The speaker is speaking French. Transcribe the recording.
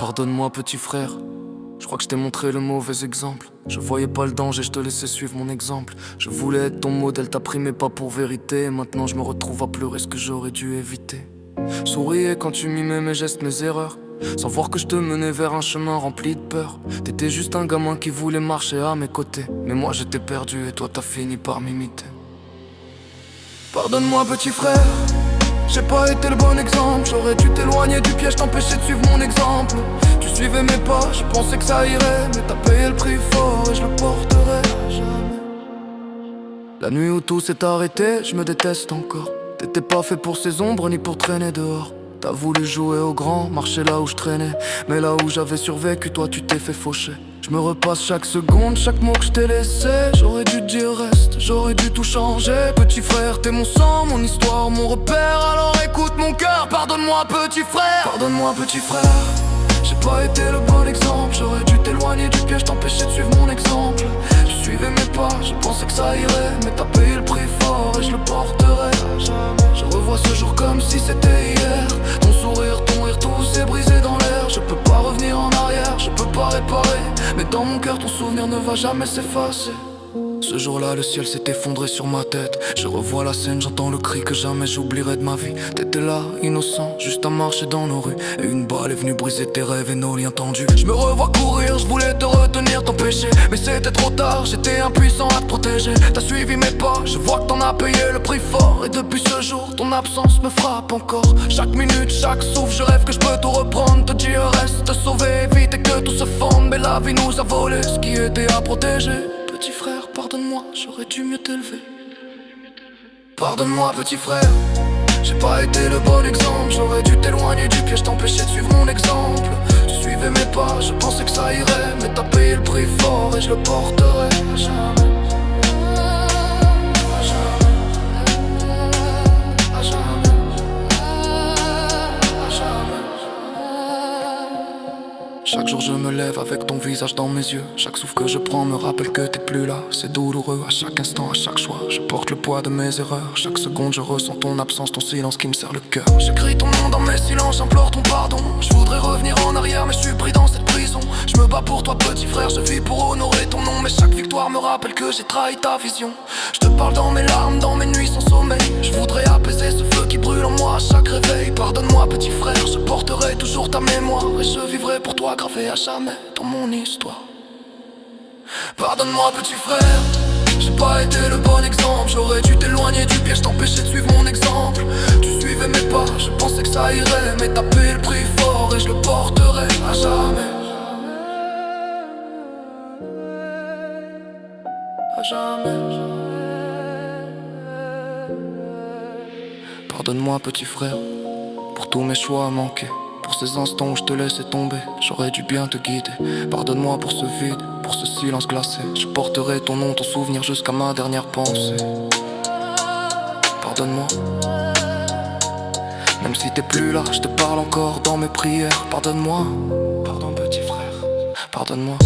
Pardonne-moi petit frère, je crois que je t'ai montré le mauvais exemple. Je voyais pas le danger, je te laissais suivre mon exemple. Je voulais être ton modèle, t'as pris mais pas pour vérité. Et maintenant je me retrouve à pleurer ce que j'aurais dû éviter. Souriais quand tu mimais mes gestes, mes erreurs, sans voir que je te menais vers un chemin rempli de peur. T'étais juste un gamin qui voulait marcher à mes côtés, mais moi j'étais perdu et toi t'as fini par m'imiter. Pardonne-moi petit frère, j'ai pas été le bon exemple. J'aurais dû t'éloigner du piège, t'empêcher de suivre mon exemple. Tu suivais mes pas, je pensais que ça irait, mais t'as payé le prix fort et je le porterai à jamais. La nuit où tout s'est arrêté, je me déteste encore. T'étais pas fait pour ces ombres ni pour traîner dehors. T'as voulu jouer au grand, marcher là où je traînais, mais là où j'avais survécu, toi tu t'es fait faucher. Je me repasse chaque seconde, chaque mot que je t'ai laissé. J'aurais dû te dire reste, j'aurais dû tout changer. Petit frère, t'es mon sang, mon histoire, mon repère. Alors écoute mon cœur, pardonne-moi petit frère. Pardonne-moi petit frère, j'ai pas été le bon exemple. J'aurais dû t'éloigner du piège, t'empêcher de suivre mon exemple. Je suivais mes pas, je pensais que ça irait, mais t'as payé le prix fort et je le porterai à jamais. Je revois ce jour comme si c'était hier. Ton sourire, ton rire, tout s'est brisé dans l'air. Je peux pas revenir en arrière, je peux pas réparer, mais dans mon cœur ton souvenir ne va jamais s'effacer. Ce jour-là, le ciel s'est effondré sur ma tête. Je revois la scène, j'entends le cri que jamais j'oublierai de ma vie. T'étais là, innocent, juste à marcher dans nos rues, et une balle est venue briser tes rêves et nos liens tendus. Je me revois courir, je voulais te retenir, t'empêcher, mais c'était trop tard, j'étais impuissant à te protéger. T'as suivi mes pas, je vois que t'en as payé le prix fort. Et depuis ce jour, ton absence me frappe encore. Chaque minute, chaque souffle, je rêve que je peux tout reprendre. Te dire reste, te sauver, éviter que tout se fonde. Mais la vie nous a volé ce qui était à protéger. Petit frère, pardonne-moi, j'aurais dû mieux t'élever. Pardonne-moi petit frère, j'ai pas été le bon exemple. J'aurais dû t'éloigner du piège, t'empêcher de suivre mon exemple. Tu suivais mes pas, je pensais que ça irait, mais t'as payé le prix fort et je le porterai à jamais. À jamais. À jamais. À jamais. Chaque jour je me lève avec ton visage dans mes yeux. Chaque souffle que je prends me rappelle que t'es plus là. C'est douloureux à chaque instant, à chaque choix. Je porte le poids de mes erreurs. Chaque seconde je ressens ton absence, ton silence qui me serre le cœur. J'écris ton nom dans mes silences, j'implore ton pardon. Je voudrais revenir en arrière mais je suis pris dans cette prison. Je me bats pour toi petit frère, je vis pour honorer ton nom. Mais chaque victoire me rappelle que j'ai trahi ta vision. Je te parle dans mes larmes, dans mes nuits sans sommeil. Je voudrais apaiser ce feu qui brûle en moi à chaque réveil. Pardonne-moi petit frère, je porterai toujours ta mémoire. Et je vivrai pour toi gravé à jamais dans mon histoire. Pardonne-moi petit frère, j'ai pas été le bon exemple. J'aurais dû t'éloigner du piège, t'empêcher de suivre mon exemple. Tu suivais mes pas, je pensais que ça irait, mais t'as payé le prix fort et je le porterai à jamais. À jamais. Pardonne-moi petit frère, pour tous mes choix manqués, pour ces instants où je te laissais tomber. J'aurais dû bien te guider. Pardonne-moi pour ce vide, pour ce silence glacé. Je porterai ton nom, ton souvenir jusqu'à ma dernière pensée. Pardonne-moi, même si t'es plus là, je te parle encore dans mes prières. Pardonne-moi, pardon petit frère, pardonne-moi.